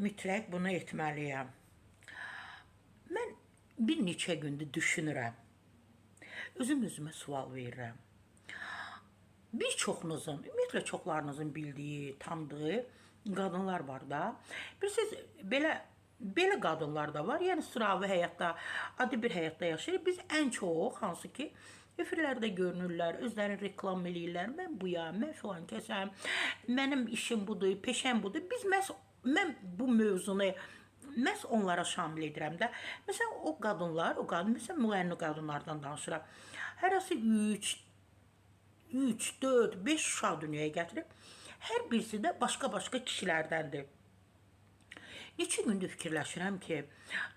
mütləq bunu etməliyəm. Mən bir neçə gündür düşünürəm. Özümə sual verirəm. Bir çoxunuzun, ümumiyyətlə çoxlarınızın bildiyi, tanıdığı qadınlar var da. Bilirsiniz, belə qadınlar da var. Yəni sıravi həyatda, adi bir həyatda yaşayır. Biz ən çox, hansı ki, efirlərdə görünürlər, özlərini reklam eləyirlər. Mən buyam, mən filan kəsəm, mənim işim budur, peşəm budur. Mən bu mövzunu məhz onlara şamil edirəm də. Məsələn, o qadınlar, məsələn, müğənni qadınlardan danışıram. Hərəsi 3, 4, 5 uşaq dünyaya gətirib. Hər birisi də başqa-başqa kişilərdəndir. Neçə gündür fikirləşirəm ki,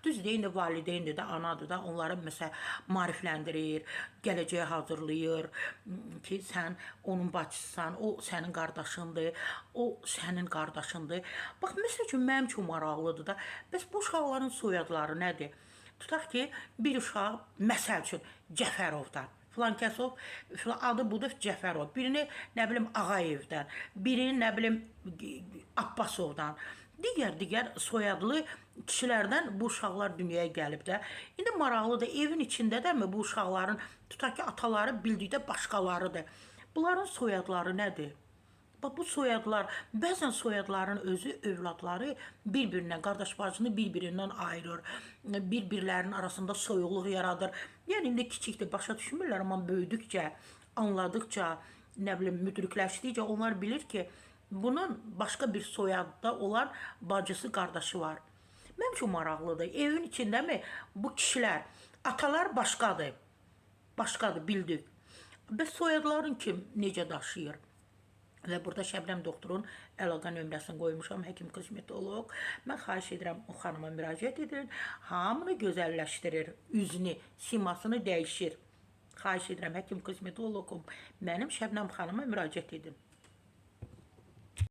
düzdür, indi valideyndir də, anadır da, onları məsələn maarifləndirir, gələcəyə hazırlayır ki, sən onun bacısısan, o sənin qardaşındır, o sənin qardaşındır. Bax, məsəl üçün, mənim üçün maraqlıdır da, bəs bu uşaqların soyadları nədir? Tutaq ki, bir uşaq, məsəl üçün, Cəfərovdan. Filankəsov, adı budur Cəfərov. Birini, nə bilim, Ağayevdən, birini, nə bilim, Abbasovdan. Digər soyadlı kişilərdən bu uşaqlar dünyaya gəlib də. İndi maraqlıdır, evin içində də mi bu uşaqların, tutaq ki, ataları bildikdə başqalarıdır. Bunların soyadları nədir? Bax, bu soyadlar, bəzən soyadların özü, övladları bir-birinə, qardaş-bacını bir-birindən ayırır, bir-birlərinin arasında soyuqluq yaradır. Yəni, indi kiçikdir, başa düşmürlər, amma böyüdükcə, anladıqca, nə bilim, müdrikləşdikcə onlar bilir ki, bunun başqa bir soyadda olan bacısı, qardaşı var. Mənim üçün maraqlıdır. Evin içində mi bu kişilər, atalar başqadır, bildik. Bəs soyadların kim, necə daşıyır? Və burada Şəbnəm doktorun əlaqə nömrəsini qoymuşam, həkim kosmetolog. Mən xahiş edirəm, o xanıma müraciət edin. Hamını gözəlləşdirir, üzünü, simasını dəyişir. Xahiş edirəm, həkim kosmetologum, mənim Şəbnəm xanıma müraciət edin.